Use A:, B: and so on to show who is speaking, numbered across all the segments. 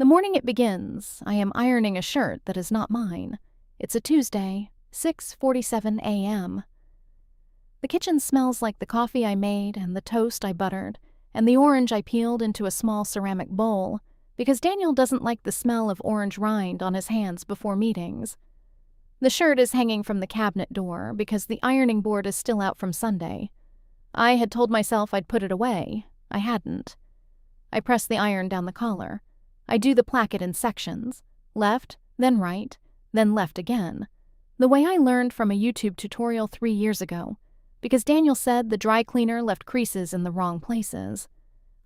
A: The morning it begins, I am ironing a shirt that is not mine. It's a Tuesday, 6:47 a.m. The kitchen smells like the coffee I made and the toast I buttered and the orange I peeled into a small ceramic bowl because Daniel doesn't like the smell of orange rind on his hands before meetings. The shirt is hanging from the cabinet door because the ironing board is still out from Sunday. I had told myself I'd put it away. I hadn't. I press the iron down the collar. I do the placket in sections, left, then right, then left again, the way I learned from a YouTube tutorial 3 years ago, because Daniel said the dry cleaner left creases in the wrong places.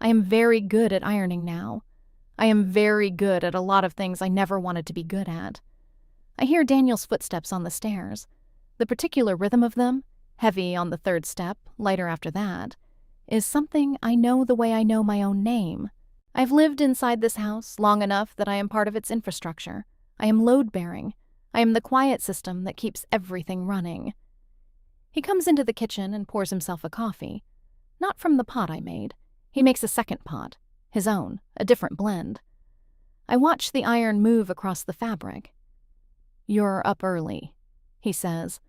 A: I am very good at ironing now. I am very good at a lot of things I never wanted to be good at. I hear Daniel's footsteps on the stairs. The particular rhythm of them, heavy on the third step, lighter after that, is something I know the way I know my own name. I've lived inside this house long enough that I am part of its infrastructure. I am load-bearing. I am the quiet system that keeps everything running. He comes into the kitchen and pours himself a coffee. Not from the pot I made. He makes a second pot, his own, a different blend. I watch the iron move across the fabric. "You're up early," he says.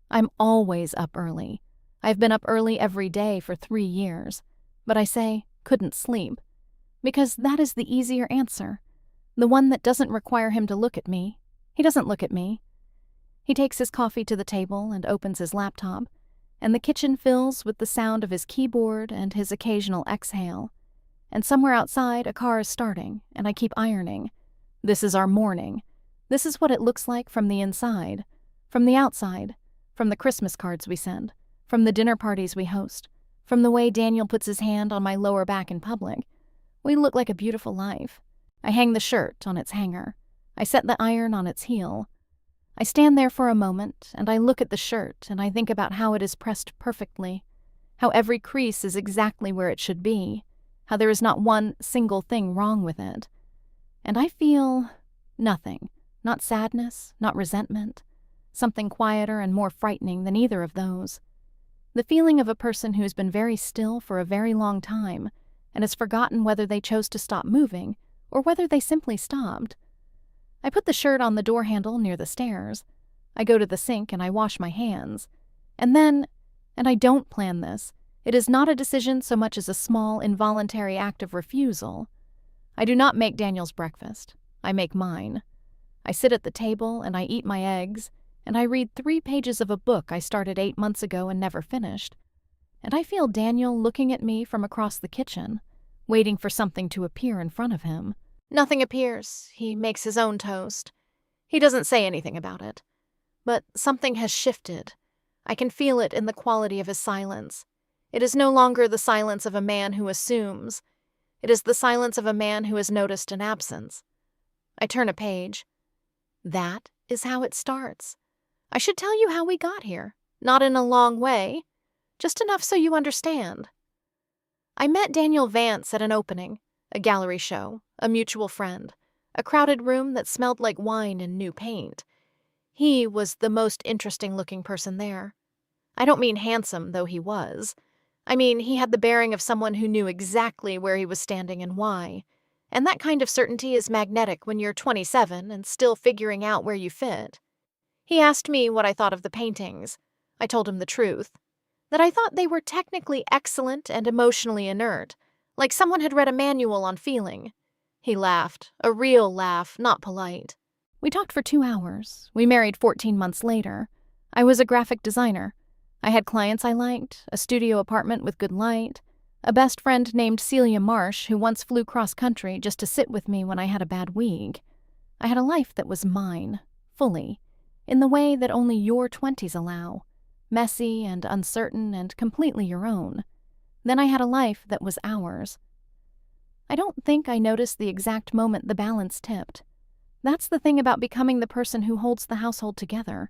A: I'm always up early. I've been up early every day for 3 years. But I say, couldn't sleep. Because that is the easier answer. The one that doesn't require him to look at me. He doesn't look at me. He takes his coffee to the table and opens his laptop, and the kitchen fills with the sound of his keyboard and his occasional exhale. And somewhere outside, a car is starting, and I keep ironing. This is our morning. This is what it looks like from the inside, from the outside, from the Christmas cards we send, from the dinner parties we host, from the way Daniel puts his hand on my lower back in public. We look like a beautiful life. I hang the shirt on its hanger. I set the iron on its heel. I stand there for a moment, and I look at the shirt, and I think about how it is pressed perfectly, how every crease is exactly where it should be, how there is not one single thing wrong with it. And I feel nothing, not sadness, not resentment, something quieter and more frightening than either of those. The feeling of a person who has been very still for a very long time and has forgotten whether they chose to stop moving or whether they simply stopped. I put the shirt on the door handle near the stairs. I go to the sink and I wash my hands. And then, and I don't plan this, it is not a decision so much as a small, involuntary act of refusal. I do not make Daniel's breakfast. I make mine. I sit at the table and I eat my eggs, and I read 3 pages of a book I started 8 months ago and never finished. And I feel Daniel looking at me from across the kitchen, waiting for something to appear in front of him. Nothing appears. He makes his own toast. He doesn't say anything about it. But something has shifted. I can feel it in the quality of his silence. It is no longer the silence of a man who assumes. It is the silence of a man who has noticed an absence. I turn a page. That is how it starts. I should tell you how we got here. Not in a long way. Just enough so you understand. I met Daniel Vance at an opening, a gallery show, a mutual friend, a crowded room that smelled like wine and new paint. He was the most interesting-looking person there. I don't mean handsome, though he was. I mean he had the bearing of someone who knew exactly where he was standing and why. And that kind of certainty is magnetic when you're 27 and still figuring out where you fit. He asked me what I thought of the paintings. I told him the truth. That I thought they were technically excellent and emotionally inert, like someone had read a manual on feeling. He laughed, a real laugh, not polite. We talked for 2 hours. We married 14 months later. I was a graphic designer. I had clients I liked, a studio apartment with good light, a best friend named Celia Marsh who once flew cross-country just to sit with me when I had a bad week. I had a life that was mine, fully, in the way that only your 20s allow. Messy and uncertain and completely your own. Then I had a life that was ours. I don't think I noticed the exact moment the balance tipped. That's the thing about becoming the person who holds the household together.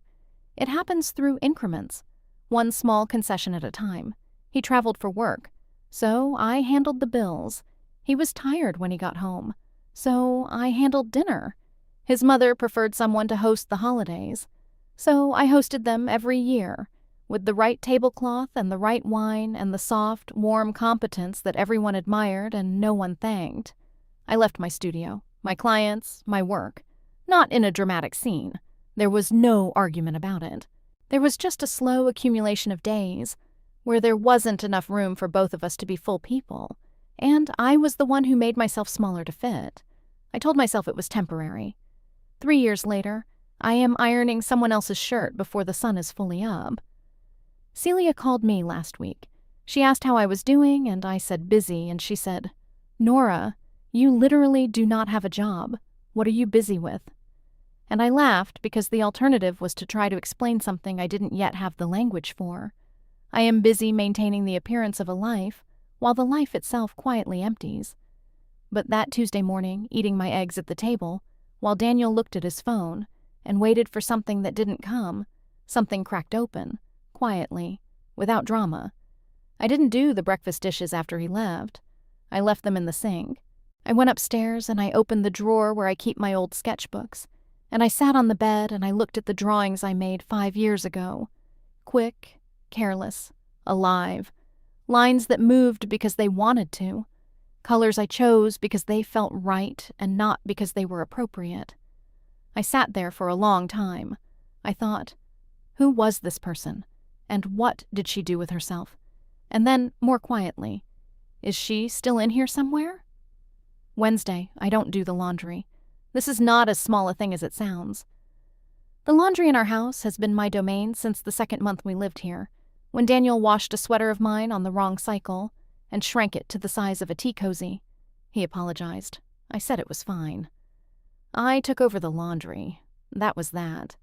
A: It happens through increments, one small concession at a time. He traveled for work, so I handled the bills. He was tired when he got home, so I handled dinner. His mother preferred someone to host the holidays, so I hosted them every year, with the right tablecloth and the right wine and the soft, warm competence that everyone admired and no one thanked. I left my studio. my clients, my work. Not in a dramatic scene. There was no argument about it. There was just a slow accumulation of days where there wasn't enough room for both of us to be full people, and I was the one who made myself smaller to fit. I told myself it was temporary. 3 years later, I am ironing someone else's shirt before the sun is fully up. Celia called me last week. She asked how I was doing, and I said busy, and she said, "Nora, you literally do not have a job. What are you busy with?" And I laughed because the alternative was to try to explain something I didn't yet have the language for. I am busy maintaining the appearance of a life, while the life itself quietly empties. But that Tuesday morning, eating my eggs at the table, while Daniel looked at his phone and waited for something that didn't come, something cracked open, quietly, without drama. I didn't do the breakfast dishes after he left. I left them in the sink. I went upstairs and I opened the drawer where I keep my old sketchbooks, and I sat on the bed and I looked at the drawings I made 5 years ago. Quick, careless, alive. Lines that moved because they wanted to. Colors I chose because they felt right and not because they were appropriate. I sat there for a long time. I thought, who was this person? And what did she do with herself? And then, more quietly, is she still in here somewhere? Wednesday, I don't do the laundry. This is not as small a thing as it sounds. The laundry in our house has been my domain since the 2nd month we lived here, when Daniel washed a sweater of mine on the wrong cycle and shrank it to the size of a tea cozy. He apologized. I said it was fine. I took over the laundry. That was that.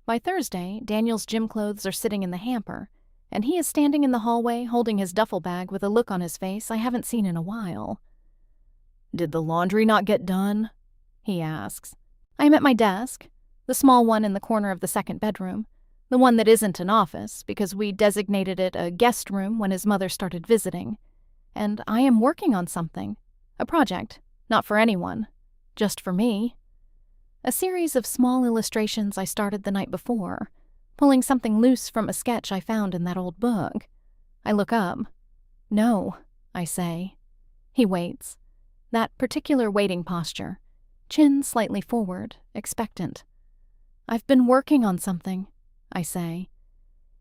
A: By Thursday, Daniel's gym clothes are sitting in the hamper, and he is standing in the hallway holding his duffel bag with a look on his face I haven't seen in a while. "Did the laundry not get done?" he asks. I am at my desk, the small one in the corner of the 2nd bedroom, the one that isn't an office because we designated it a guest room when his mother started visiting, and I am working on something, a project, not for anyone, just for me. A series of small illustrations I started the night before, pulling something loose from a sketch I found in that old book. I look up. "No," I say. He waits. That particular waiting posture, chin slightly forward, expectant. "I've been working on something," I say.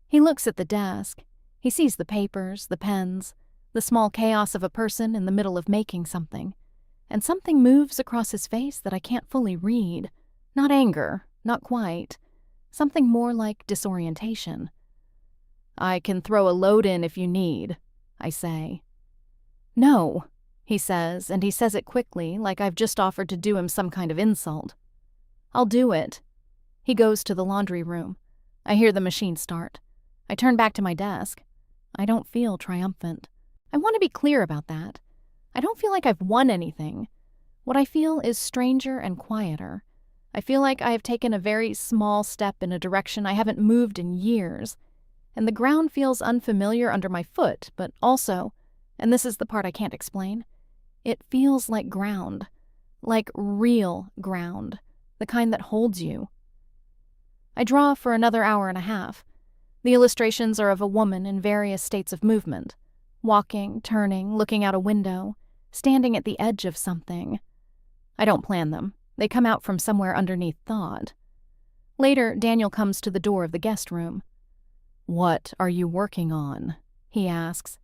A: He looks at the desk. He sees the papers, the pens, the small chaos of a person in the middle of making something, and something moves across his face that I can't fully read. Not anger, not quite. Something more like disorientation. "I can throw a load in if you need," I say. "No," he says, and he says it quickly, like I've just offered to do him some kind of insult. "I'll do it." He goes to the laundry room. I hear the machine start. I turn back to my desk. I don't feel triumphant. I want to be clear about that. I don't feel like I've won anything. What I feel is stranger and quieter. I feel like I have taken a very small step in a direction I haven't moved in years, and the ground feels unfamiliar under my foot, but also, and this is the part I can't explain, it feels like ground, like real ground, the kind that holds you. I draw for another hour and a half. The illustrations are of a woman in various states of movement, walking, turning, looking out a window, standing at the edge of something. I don't plan them. They come out from somewhere underneath thought. Later, Daniel comes to the door of the guest room. "What are you working on?" he asks.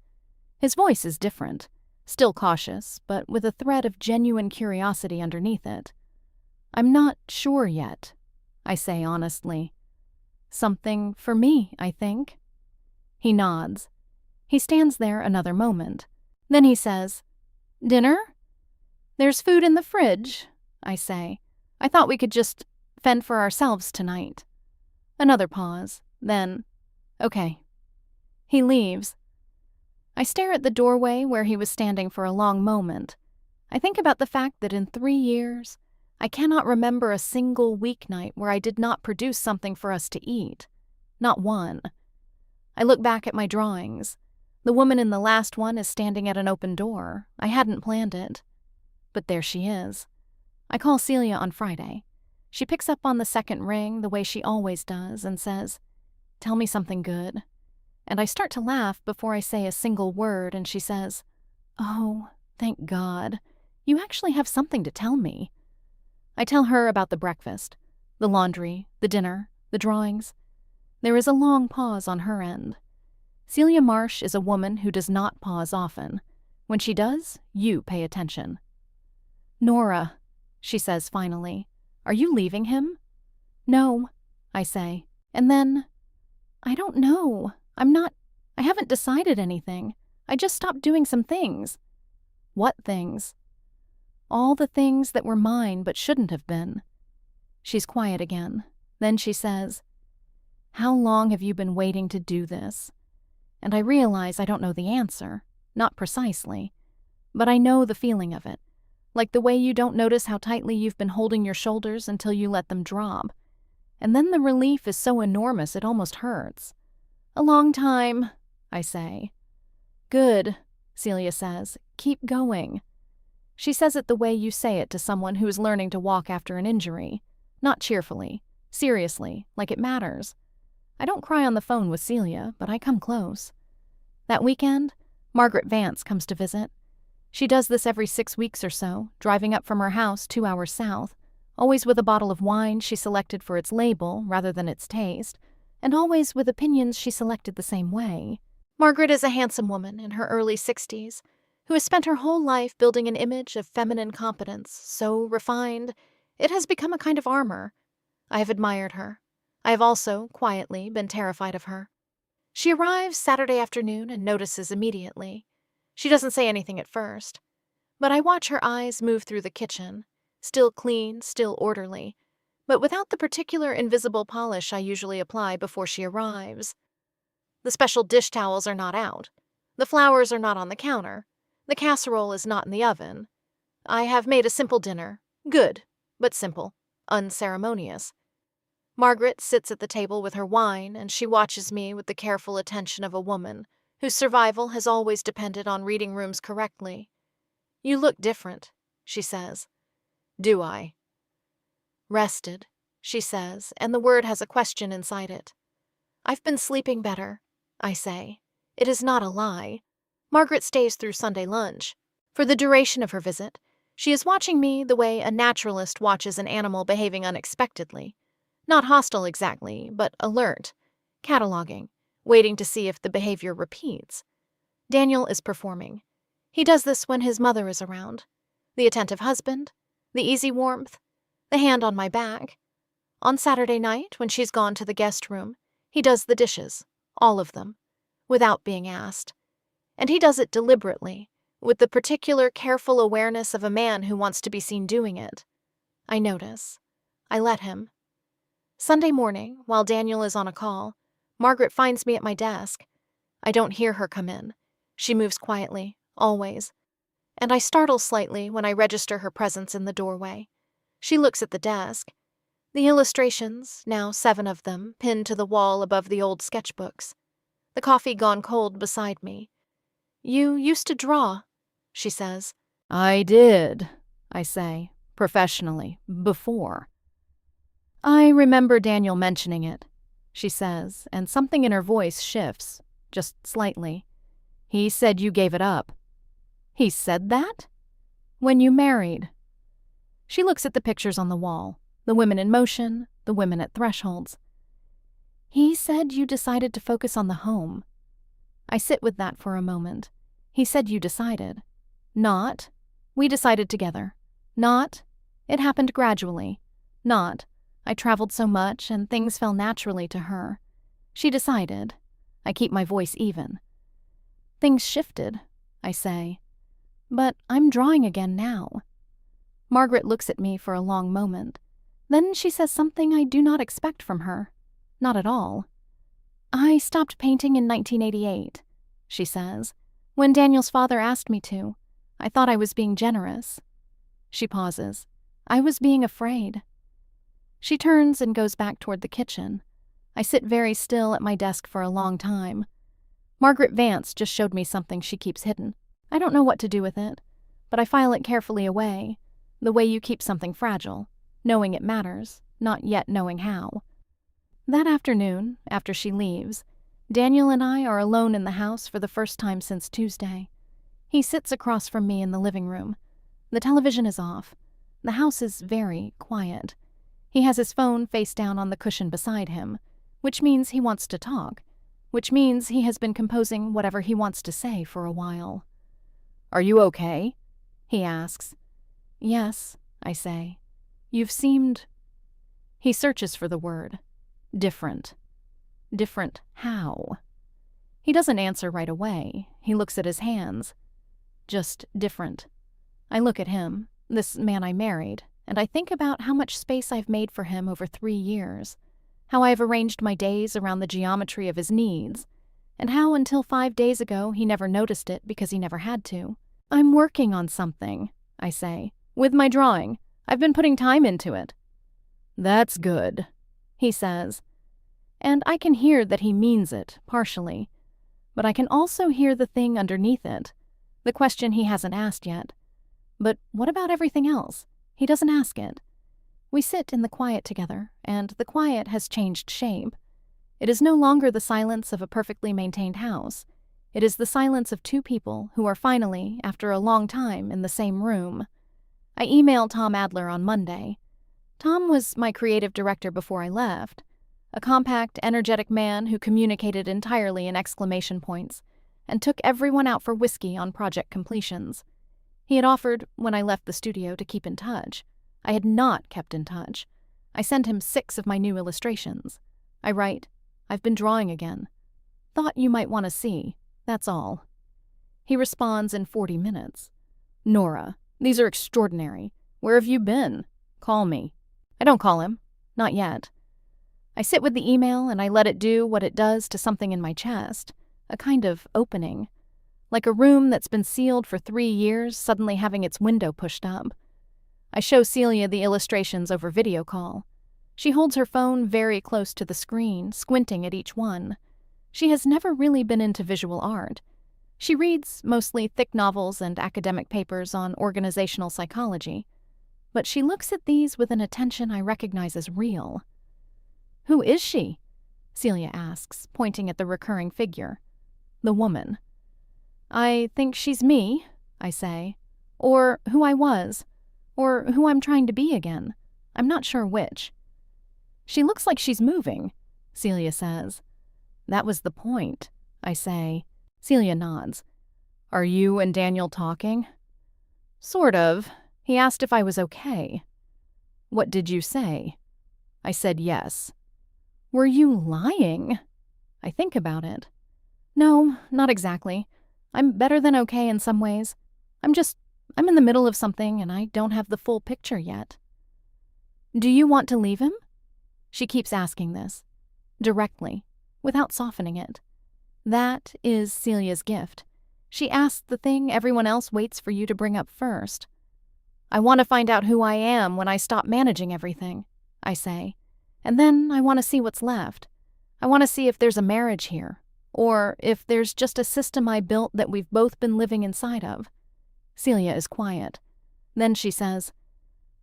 A: His voice is different, still cautious, but with a thread of genuine curiosity underneath it. "I'm not sure yet," I say honestly. "Something for me, I think." He nods. He stands there another moment. Then he says, "Dinner?" "There's food in the fridge," I say. "I thought we could just fend for ourselves tonight." Another pause, then, "Okay." He leaves. I stare at the doorway where he was standing for a long moment. I think about the fact that in 3 years, I cannot remember a single weeknight where I did not produce something for us to eat. Not one. I look back at my drawings. The woman in the last one is standing at an open door. I hadn't planned it. But there she is. I call Celia on Friday. She picks up on the second ring the way she always does and says, "Tell me something good." And I start to laugh before I say a single word, and she says, "Oh, thank God. You actually have something to tell me. I tell her about the breakfast, the laundry, the dinner, the drawings. There is a long pause on her end. Celia Marsh is a woman who does not pause often. When she does, you pay attention. Nora, she says finally, are you leaving him? No, I say. And then, I don't know. I haven't decided anything. I just stopped doing some things. What things? All the things that were mine but shouldn't have been. She's quiet again. Then she says, how long have you been waiting to do this? And I realize I don't know the answer, not precisely, but I know the feeling of it, like the way you don't notice how tightly you've been holding your shoulders until you let them drop. And then the relief is so enormous it almost hurts. A long time, I say. Good, Celia says. Keep going. She says it the way you say it to someone who is learning to walk after an injury. Not cheerfully, seriously, like it matters. I don't cry on the phone with Celia, but I come close. That weekend, Margaret Vance comes to visit. She does this every 6 weeks or so, driving up from her house 2 hours south, always with a bottle of wine she selected for its label rather than its taste, and always with opinions she selected the same way. Margaret is a handsome woman in her early 60s, who has spent her whole life building an image of feminine competence so refined it has become a kind of armor. I have admired her. I have also, quietly, been terrified of her. She arrives Saturday afternoon and notices immediately. She doesn't say anything at first, but I watch her eyes move through the kitchen, still clean, still orderly, but without the particular invisible polish I usually apply before she arrives. The special dish towels are not out. The flowers are not on the counter. The casserole is not in the oven. I have made a simple dinner. Good, but simple, unceremonious. Margaret sits at the table with her wine, and she watches me with the careful attention of a woman whose survival has always depended on reading rooms correctly. You look different, she says. Do I? Rested, she says, and the word has a question inside it. I've been sleeping better, I say. It is not a lie. Margaret stays through Sunday lunch. For the duration of her visit, she is watching me the way a naturalist watches an animal behaving unexpectedly. Not hostile exactly, but alert, cataloging, waiting to see if the behavior repeats. Daniel is performing. He does this when his mother is around. The attentive husband, the easy warmth, the hand on my back. On Saturday night, when she's gone to the guest room, he does the dishes, all of them, without being asked. And he does it deliberately, with the particular careful awareness of a man who wants to be seen doing it. I notice. I let him. Sunday morning, while Daniel is on a call, Margaret finds me at my desk. I don't hear her come in. She moves quietly, always. And I startle slightly when I register her presence in the doorway. She looks at the desk. The illustrations, now 7 of them, pinned to the wall above the old sketchbooks. The coffee gone cold beside me. You used to draw, she says. I did, I say, professionally, before. I remember Daniel mentioning it, she says, and something in her voice shifts, just slightly. He said you gave it up. He said that? When you married. She looks at the pictures on the wall, the women in motion, the women at thresholds. He said you decided to focus on the home. I sit with that for a moment. He said you decided. Not. We decided together. Not. It happened gradually. Not. I traveled so much and things fell naturally to her. She decided. I keep my voice even. Things shifted, I say. But I'm drawing again now. Margaret looks at me for a long moment. Then she says something I do not expect from her. Not at all. I stopped painting in 1988, she says, when Daniel's father asked me to. I thought I was being generous. She pauses. I was being afraid. She turns and goes back toward the kitchen. I sit very still at my desk for a long time. Margaret Vance just showed me something she keeps hidden. I don't know what to do with it, but I file it carefully away, the way you keep something fragile, knowing it matters, not yet knowing how. That afternoon, after she leaves, Daniel and I are alone in the house for the first time since Tuesday. He sits across from me in the living room. The television is off. The house is very quiet. He has his phone face down on the cushion beside him, which means he wants to talk, which means he has been composing whatever he wants to say for a while. "Are you okay?" he asks. "Yes," I say. "You've seemed—" He searches for the word. Different. Different how? He doesn't answer right away. He looks at his hands. Just different. I look at him, this man I married, and I think about how much space I've made for him over 3 years, how I've arranged my days around the geometry of his needs, and how until 5 days ago he never noticed it because he never had to. "I'm working on something," I say. "With my drawing. I've been putting time into it." "That's good," he says. And I can hear that he means it, partially. But I can also hear the thing underneath it, the question he hasn't asked yet. But what about everything else? He doesn't ask it. We sit in the quiet together, and the quiet has changed shape. It is no longer the silence of a perfectly maintained house. It is the silence of 2 people who are finally, after a long time, in the same room. I emailed Tom Adler on Monday. Tom was my creative director before I left, a compact, energetic man who communicated entirely in exclamation points and took everyone out for whiskey on project completions. He had offered, when I left the studio, to keep in touch. I had not kept in touch. I sent him 6 of my new illustrations. I write, "I've been drawing again. Thought you might want to see. That's all." He responds in 40 minutes. "Nora, these are extraordinary. Where have you been? Call me." I don't call him. Not yet. I sit with the email and I let it do what it does to something in my chest, a kind of opening. Like a room that's been sealed for 3 years suddenly having its window pushed up. I show Celia the illustrations over video call. She holds her phone very close to the screen, squinting at each one. She has never really been into visual art. She reads mostly thick novels and academic papers on organizational psychology. But she looks at these with an attention I recognize as real. "Who is she?" Celia asks, pointing at the recurring figure. "The woman." "I think she's me," I say. "Or who I was. Or who I'm trying to be again. I'm not sure which." "She looks like she's moving," Celia says. "That was the point," I say. Celia nods. "Are you and Daniel talking?" "Sort of. He asked if I was okay." "What did you say?" I said yes. "Were you lying?" I think about it. "No, not exactly. I'm better than okay in some ways. I'm in the middle of something and I don't have the full picture yet." "Do you want to leave him?" She keeps asking this, directly, without softening it. That is Celia's gift. She asks the thing everyone else waits for you to bring up first. "I want to find out who I am when I stop managing everything," I say. "And then I want to see what's left. I want to see if there's a marriage here, or if there's just a system I built that we've both been living inside of." Celia is quiet. Then she says,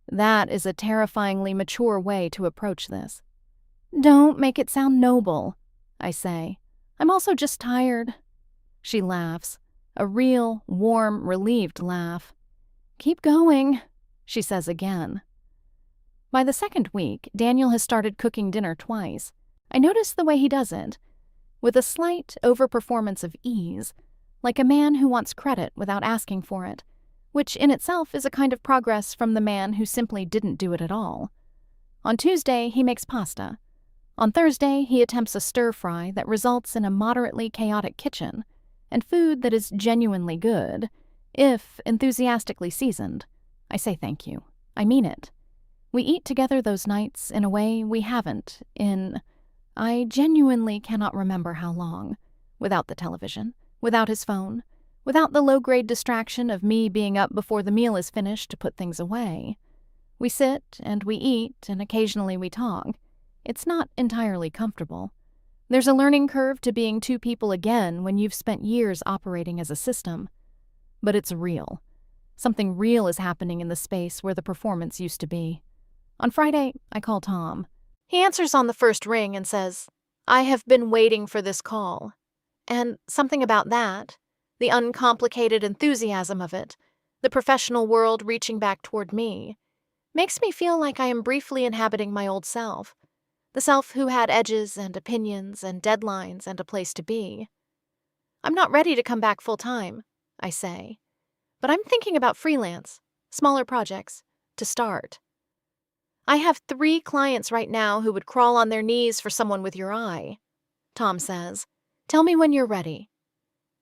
A: "That is a terrifyingly mature way to approach this." "Don't make it sound noble," I say. "I'm also just tired." She laughs, a real, warm, relieved laugh. "Keep going," she says again. By the 2nd week, Daniel has started cooking dinner twice. I notice the way he does it, with a slight overperformance of ease, like a man who wants credit without asking for it, which in itself is a kind of progress from the man who simply didn't do it at all. On Tuesday, he makes pasta. On Thursday, he attempts a stir-fry that results in a moderately chaotic kitchen, and food that is genuinely good, if enthusiastically seasoned. I say thank you. I mean it. We eat together those nights in a way we haven't in, I genuinely cannot remember how long, without the television, without his phone, without the low-grade distraction of me being up before the meal is finished to put things away. We sit and we eat and occasionally we talk. It's not entirely comfortable. There's a learning curve to being 2 people again when you've spent years operating as a system. But it's real. Something real is happening in the space where the performance used to be. On Friday, I call Tom. He answers on the first ring and says, "I have been waiting for this call." And something about that, the uncomplicated enthusiasm of it, the professional world reaching back toward me, makes me feel like I am briefly inhabiting my old self, the self who had edges and opinions and deadlines and a place to be. I'm not ready to come back full-time, I say, but I'm thinking about freelance, smaller projects, to start. I have 3 clients right now who would crawl on their knees for someone with your eye. Tom says, "Tell me when you're ready."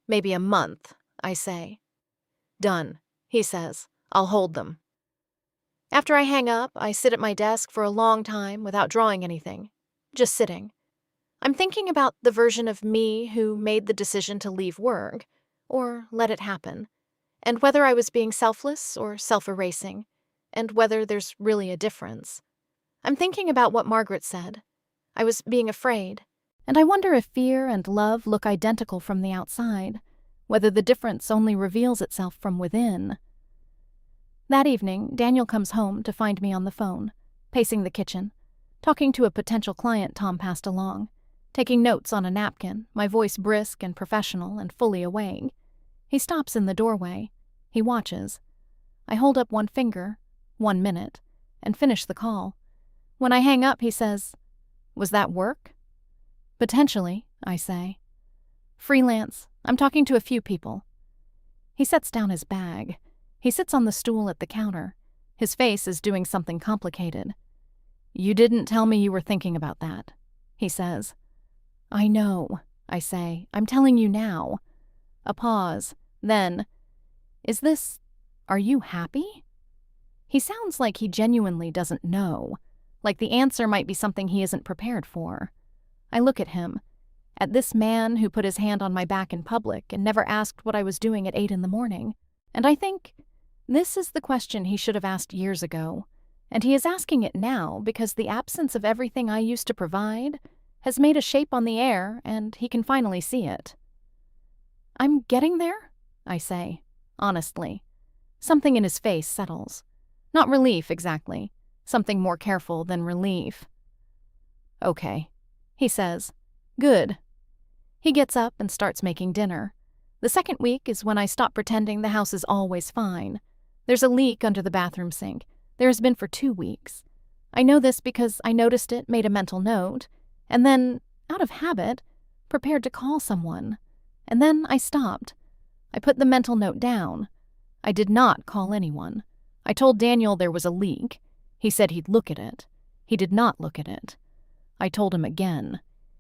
A: "Maybe a month," I say. "Done," he says. "I'll hold them." After I hang up, I sit at my desk for a long time without drawing anything, just sitting. I'm thinking about the version of me who made the decision to leave work, or let it happen, and whether I was being selfless or self-erasing, and whether there's really a difference. I'm thinking about what Margaret said. I was being afraid, and I wonder if fear and love look identical from the outside, whether the difference only reveals itself from within. That evening, Daniel comes home to find me on the phone, pacing the kitchen, talking to a potential client Tom passed along, taking notes on a napkin, my voice brisk and professional and fully awake. He stops in the doorway. He watches. I hold up one finger, 1 minute, and finish the call. When I hang up, he says, "Was that work?" "Potentially," I say. "Freelance. I'm talking to a few people." He sets down his bag. He sits on the stool at the counter. His face is doing something complicated. "You didn't tell me you were thinking about that," he says. "I know," I say. "I'm telling you now." A pause. Then, "Are you happy?" He sounds like he genuinely doesn't know, like the answer might be something he isn't prepared for. I look at him, at this man who put his hand on my back in public and never asked what I was doing at 8 in the morning, and I think, this is the question he should have asked years ago, and he is asking it now because the absence of everything I used to provide has made a shape on the air and he can finally see it. "I'm getting there," I say, honestly. Something in his face settles. Not relief, exactly. Something more careful than relief. "Okay," he says. "Good." He gets up and starts making dinner. The second week is when I stop pretending the house is always fine. There's a leak under the bathroom sink. There has been for 2 weeks. I know this because I noticed it, made a mental note, and then, out of habit, prepared to call someone. And then I stopped. I put the mental note down. I did not call anyone. I told Daniel there was a leak. He said he'd look at it. He did not look at it. I told him again.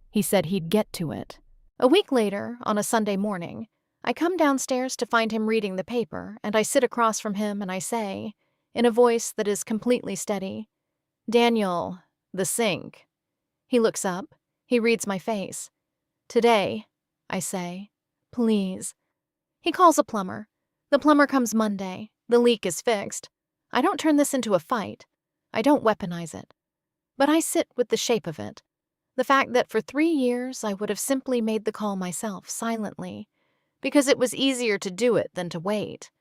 A: He said he'd get to it. A week later, on a Sunday morning, I come downstairs to find him reading the paper, and I sit across from him and I say, in a voice that is completely steady, "Daniel, the sink." He looks up. He reads my face. "Today," I say, "please." He calls a plumber. The plumber comes Monday. The leak is fixed. I don't turn this into a fight. I don't weaponize it. But I sit with the shape of it. The fact that for 3 years I would have simply made the call myself, silently, because it was easier to do it than to wait.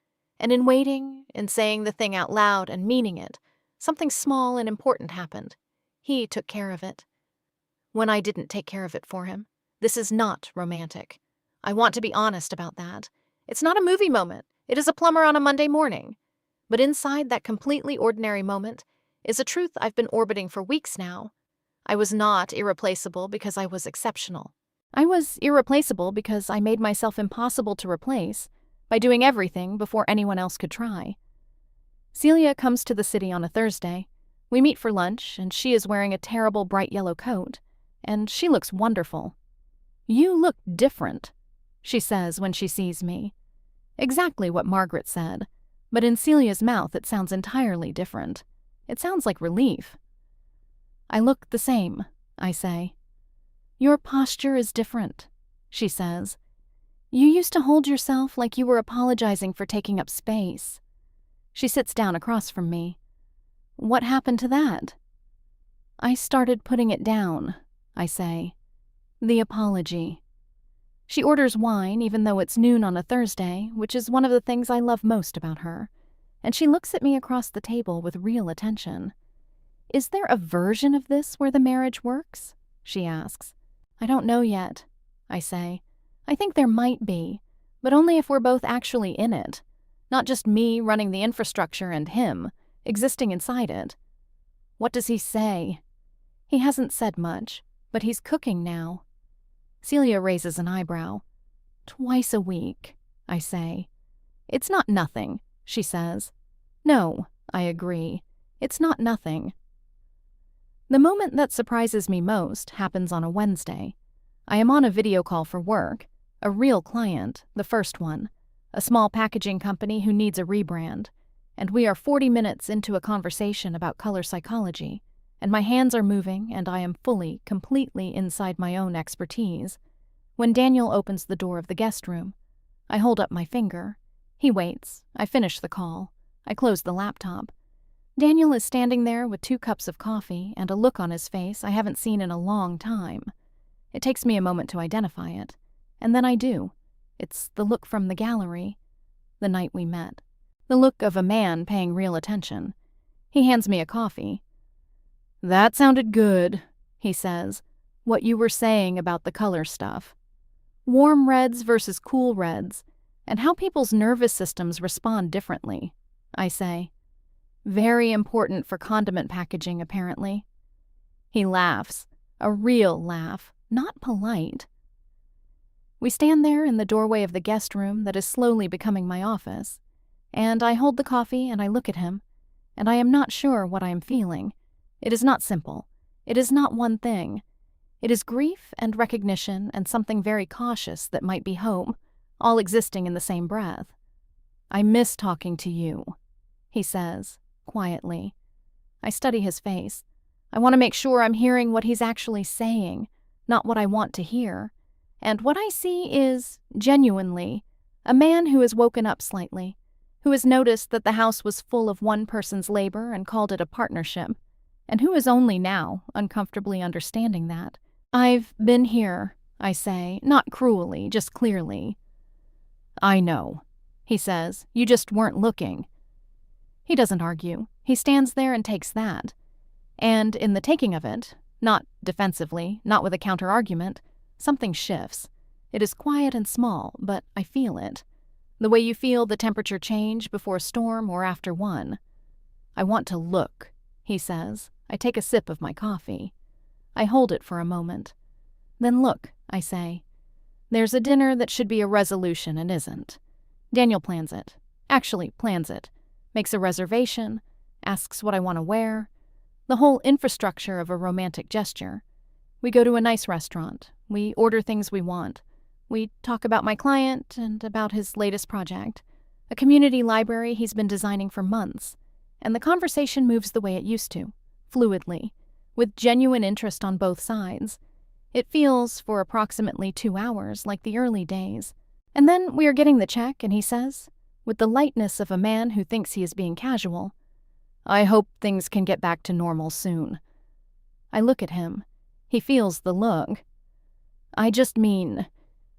A: And in waiting, in saying the thing out loud and meaning it, something small and important happened. He took care of it. When I didn't take care of it for him, this is not romantic. I want to be honest about that. It's not a movie moment. It is a plumber on a Monday morning. But inside that completely ordinary moment is a truth I've been orbiting for weeks now. I was not irreplaceable because I was exceptional. I was irreplaceable because I made myself impossible to replace by doing everything before anyone else could try. Celia comes to the city on a Thursday. We meet for lunch, and she is wearing a terrible bright yellow coat, and she looks wonderful. "You look different," she says when she sees me. Exactly what Margaret said, but in Celia's mouth it sounds entirely different. It sounds like relief. "I look the same," I say. "Your posture is different," she says. "You used to hold yourself like you were apologizing for taking up space." She sits down across from me. "What happened to that?" "I started putting it down," I say. "The apology." She orders wine even though it's noon on a Thursday, which is one of the things I love most about her, and she looks at me across the table with real attention. "Is there a version of this where the marriage works?" she asks. "I don't know yet," I say. "I think there might be, but only if we're both actually in it. Not just me running the infrastructure and him, existing inside it. What does he say? He hasn't said much, but he's cooking now. Celia raises an eyebrow. "Twice a week," I say. "It's not nothing," she says. "No," I agree. "It's not nothing." The moment that surprises me most happens on a Wednesday. I am on a video call for work, a real client, the first one, a small packaging company who needs a rebrand, and we are 40 minutes into a conversation about color psychology, and my hands are moving and I am fully, completely inside my own expertise. When Daniel opens the door of the guest room, I hold up my finger. He waits. I finish the call. I close the laptop. Daniel is standing there with 2 cups of coffee and a look on his face I haven't seen in a long time. It takes me a moment to identify it, and then I do. It's the look from the gallery, the night we met. The look of a man paying real attention. He hands me a coffee. "That sounded good," he says, "what you were saying about the color stuff. Warm reds versus cool reds, and how people's nervous systems respond differently," I say. "Very important for condiment packaging, apparently." He laughs, a real laugh, not polite. We stand there in the doorway of the guest room that is slowly becoming my office, and I hold the coffee and I look at him, and I am not sure what I am feeling. It is not simple. It is not one thing. It is grief and recognition and something very cautious that might be hope, all existing in the same breath. "I miss talking to you," he says, quietly. I study his face. I want to make sure I'm hearing what he's actually saying, not what I want to hear. And what I see is, genuinely, a man who has woken up slightly, who has noticed that the house was full of one person's labor and called it a partnership, and who is only now uncomfortably understanding that. "I've been here," I say, not cruelly, just clearly. "I know," he says. "You just weren't looking." He doesn't argue. He stands there and takes that. And in the taking of it, not defensively, not with a counter-argument, something shifts. It is quiet and small, but I feel it. The way you feel the temperature change before a storm or after one. "I want to look," he says. I take a sip of my coffee. I hold it for a moment. "Then look," I say. "There's a dinner that should be a resolution and isn't. Daniel plans it. Actually plans it. Makes a reservation, asks what I want to wear. The whole infrastructure of a romantic gesture. We go to a nice restaurant. We order things we want. We talk about my client and about his latest project, a community library he's been designing for months. And the conversation moves the way it used to, fluidly, with genuine interest on both sides. It feels, for approximately 2 hours, like the early days. And then we are getting the check, and he says, with the lightness of a man who thinks he is being casual, "I hope things can get back to normal soon." I look at him. He feels the look. "I just mean,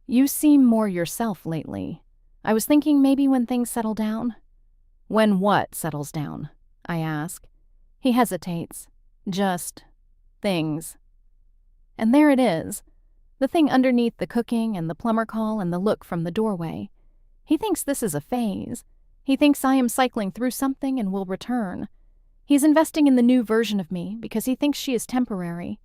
A: you seem more yourself lately. I was thinking maybe when things settle down." "When what settles down?" I ask. He hesitates. "Just things." And there it is, the thing underneath the cooking and the plumber call and the look from the doorway. He thinks this is a phase. He thinks I am cycling through something and will return. He's investing in the new version of me because he thinks she is temporary.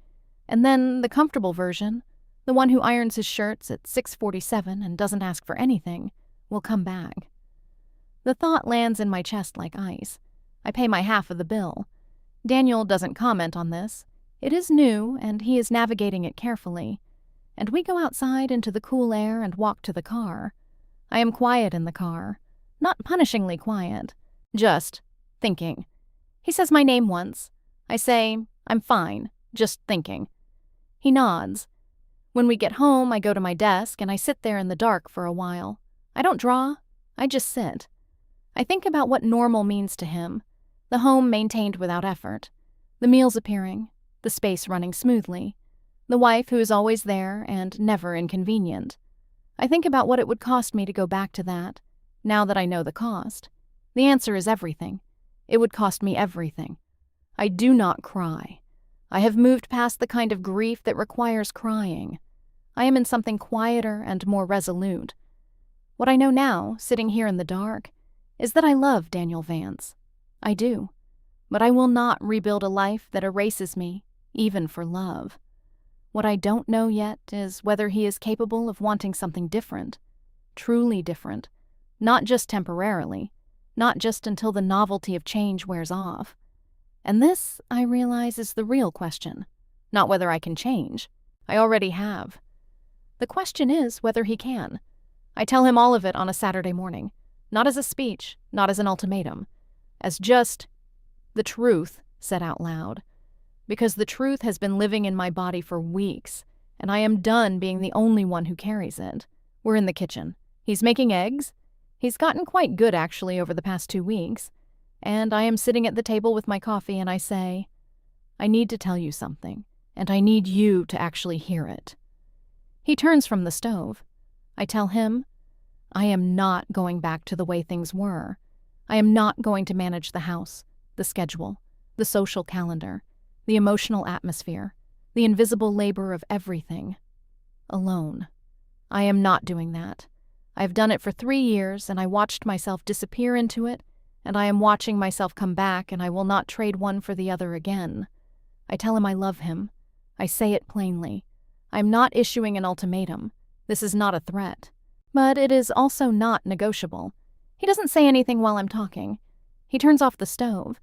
A: And then the comfortable version, the one who irons his shirts at 6:47 and doesn't ask for anything, will come back. The thought lands in my chest like ice. I pay my half of the bill. Daniel doesn't comment on this. It is new, and he is navigating it carefully. And we go outside into the cool air and walk to the car. I am quiet in the car. Not punishingly quiet. Just thinking. He says my name once. I say, "I'm fine, just thinking." He nods. When we get home, I go to my desk and I sit there in the dark for a while. I don't draw. I just sit. I think about what normal means to him. The home maintained without effort. The meals appearing. The space running smoothly. The wife who is always there and never inconvenient. I think about what it would cost me to go back to that, now that I know the cost. The answer is everything. It would cost me everything. I do not cry. I have moved past the kind of grief that requires crying. I am in something quieter and more resolute. What I know now, sitting here in the dark, is that I love Daniel Vance. I do. But I will not rebuild a life that erases me, even for love. What I don't know yet is whether he is capable of wanting something different, truly different, not just temporarily, not just until the novelty of change wears off. And this, I realize, is the real question, not whether I can change. I already have. The question is whether he can. I tell him all of it on a Saturday morning, not as a speech, not as an ultimatum, as just the truth said out loud. Because the truth has been living in my body for weeks, and I am done being the only one who carries it. We're in the kitchen. He's making eggs. He's gotten quite good, actually, over the past 2 weeks. And I am sitting at the table with my coffee, and I say, I need to tell you something, and I need you to actually hear it. He turns from the stove. I tell him, I am not going back to the way things were. I am not going to manage the house, the schedule, the social calendar, the emotional atmosphere, the invisible labor of everything, alone. I am not doing that. I've done it for 3 years, and I watched myself disappear into it, and I am watching myself come back, and I will not trade one for the other again. I tell him I love him. I say it plainly. I'm not issuing an ultimatum. This is not a threat. But it is also not negotiable. He doesn't say anything while I'm talking. He turns off the stove.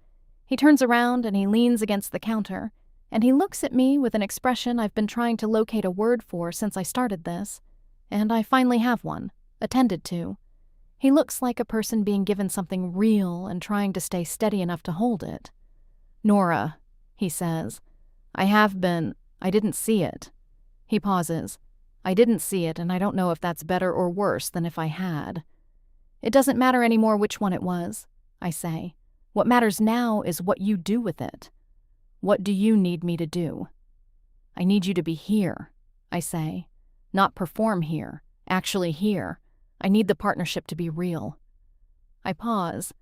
A: He turns around and he leans against the counter, and he looks at me with an expression I've been trying to locate a word for since I started this, and I finally have one, attended to. He looks like a person being given something real and trying to stay steady enough to hold it. Nora, he says, I didn't see it. He pauses. I didn't see it, and I don't know if that's better or worse than if I had. It doesn't matter anymore which one it was, I say. What matters now is what you do with it. What do you need me to do? I need you to be here, I say. Not perform here, actually here. I need the partnership to be real. I pause.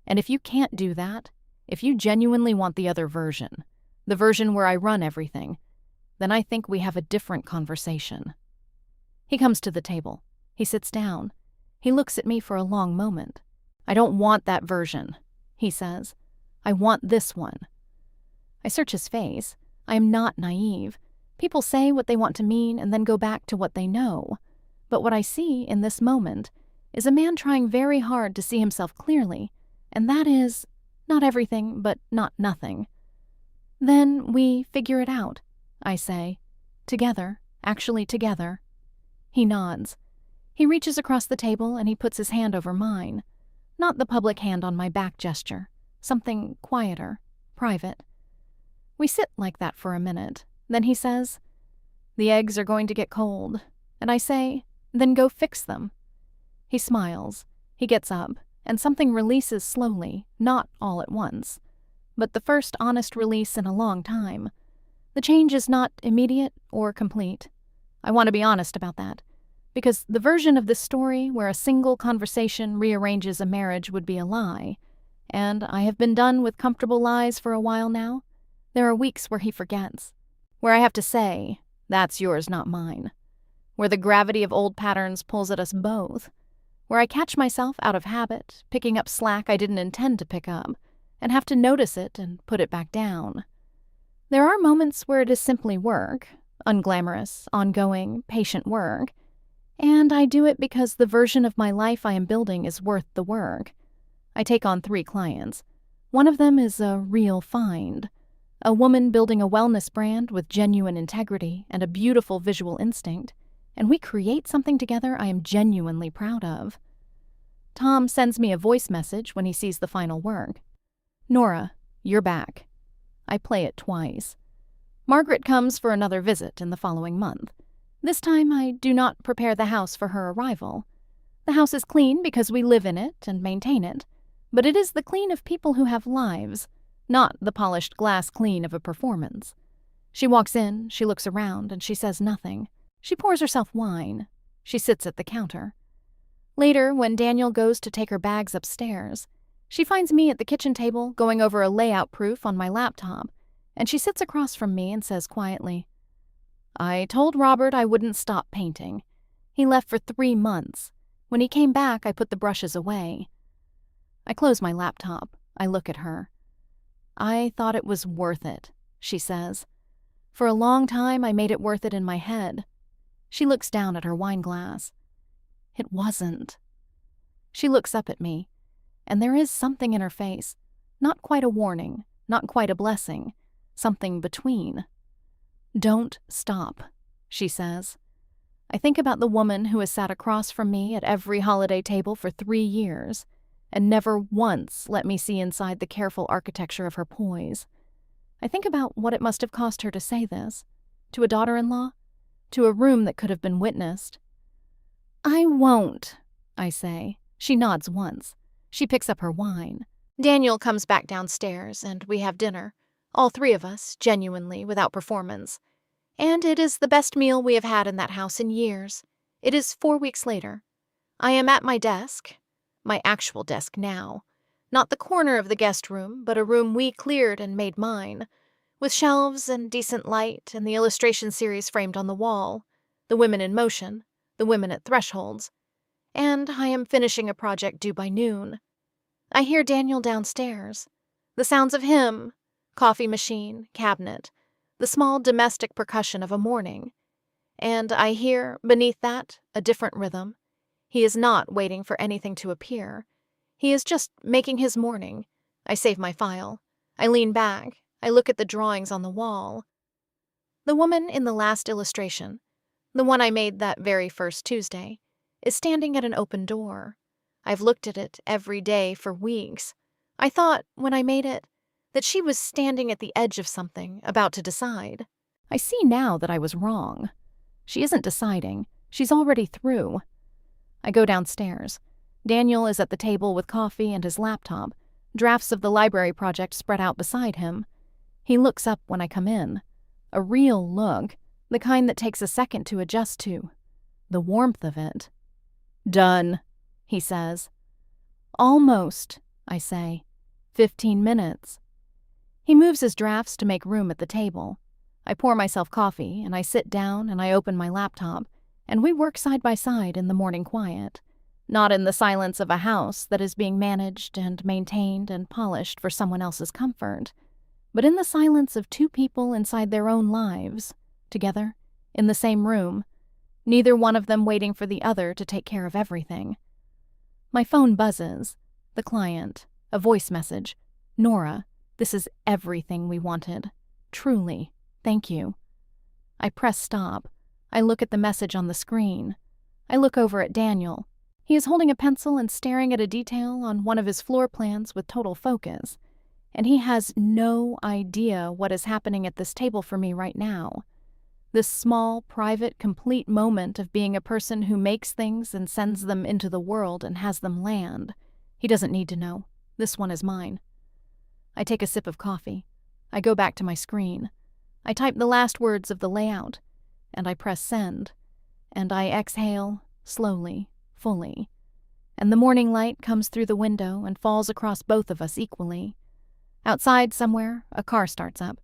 A: And if you can't do that, if you genuinely want the other version, the version where I run everything, then I think we have a different conversation. He comes to the table. He sits down. He looks at me for a long moment. I don't want that version, he says. I want this one. I search his face. I am not naive. People say what they want to mean and then go back to what they know. But what I see in this moment is a man trying very hard to see himself clearly, and that is not everything, but not nothing. Then we figure it out, I say. Together, actually together. He nods. He reaches across the table and he puts his hand over mine. Not the public hand on my back gesture. Something quieter, private. We sit like that for a minute. Then he says, The eggs are going to get cold. And I say, Then go fix them. He smiles. He gets up, and something releases slowly, not all at once. But the first honest release in a long time. The change is not immediate or complete. I want to be honest about that, because the version of this story where a single conversation rearranges a marriage would be a lie, and I have been done with comfortable lies for a while now. There are weeks where he forgets, where I have to say, That's yours, not mine, where the gravity of old patterns pulls at us both, where I catch myself out of habit, picking up slack I didn't intend to pick up, and have to notice it and put it back down. There are moments where it is simply work, unglamorous, ongoing, patient work, and I do it because the version of my life I am building is worth the work. I take on 3 clients. One of them is a real find, a woman building a wellness brand with genuine integrity and a beautiful visual instinct, and we create something together I am genuinely proud of. Tom sends me a voice message when he sees the final work. Nora, you're back. I play it twice. Margaret comes for another visit in the following month. This time I do not prepare the house for her arrival. The house is clean because we live in it and maintain it, but it is the clean of people who have lives, not the polished glass clean of a performance. She walks in, she looks around, and she says nothing. She pours herself wine. She sits at the counter. Later, when Daniel goes to take her bags upstairs, she finds me at the kitchen table going over a layout proof on my laptop, and she sits across from me and says quietly, I told Robert I wouldn't stop painting. He left for 3 months. When he came back, I put the brushes away. I close my laptop. I look at her. I thought it was worth it, she says. For a long time, I made it worth it in my head. She looks down at her wine glass. It wasn't. She looks up at me, and there is something in her face. Not quite a warning, not quite a blessing, something between. Don't stop, she says. I think about the woman who has sat across from me at every holiday table for 3 years and never once let me see inside the careful architecture of her poise. I think about what it must have cost her to say this, to a daughter-in-law, to a room that could have been witnessed. I won't, I say. She nods once. She picks up her wine. Daniel comes back downstairs, and we have dinner, all 3 of us, genuinely, without performance. And it is the best meal we have had in that house in years. It is 4 weeks later. I am at my desk, my actual desk now, not the corner of the guest room, but a room we cleared and made mine, with shelves and decent light and the illustration series framed on the wall, the women in motion, the women at thresholds, and I am finishing a project due by noon. I hear Daniel downstairs. The sounds of him, coffee machine, cabinet, the small domestic percussion of a morning. And I hear, beneath that, a different rhythm. He is not waiting for anything to appear. He is just making his morning. I save my file. I lean back. I look at the drawings on the wall. The woman in the last illustration, the one I made that very first Tuesday, is standing at an open door. I've looked at it every day for weeks. I thought, when I made it, that she was standing at the edge of something, about to decide. I see now that I was wrong. She isn't deciding. She's already through. I go downstairs. Daniel is at the table with coffee and his laptop, drafts of the library project spread out beside him. He looks up when I come in. A real look, the kind that takes a second to adjust to. The warmth of it. Done, he says. Almost, I say. 15 minutes. He moves his drafts to make room at the table. I pour myself coffee, and I sit down and I open my laptop, and we work side by side in the morning quiet, not in the silence of a house that is being managed and maintained and polished for someone else's comfort, but in the silence of 2 people inside their own lives, together, in the same room, neither one of them waiting for the other to take care of everything. My phone buzzes. The client. A voice message. Nora, this is everything we wanted. Truly. Thank you. I press stop. I look at the message on the screen. I look over at Daniel. He is holding a pencil and staring at a detail on one of his floor plans with total focus, and he has no idea what is happening at this table for me right now. This small, private, complete moment of being a person who makes things and sends them into the world and has them land. He doesn't need to know. This one is mine. I take a sip of coffee. I go back to my screen. I type the last words of the layout, and I press send, and I exhale, slowly, fully, and the morning light comes through the window and falls across both of us equally. Outside somewhere, a car starts up.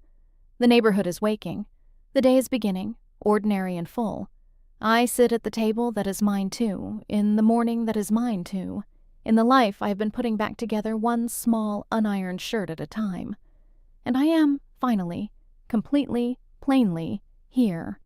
A: The neighborhood is waking. The day is beginning, ordinary and full. I sit at the table that is mine too, in the morning that is mine too, in the life I have been putting back together one small, unironed shirt at a time. And I am, finally, completely, plainly, here.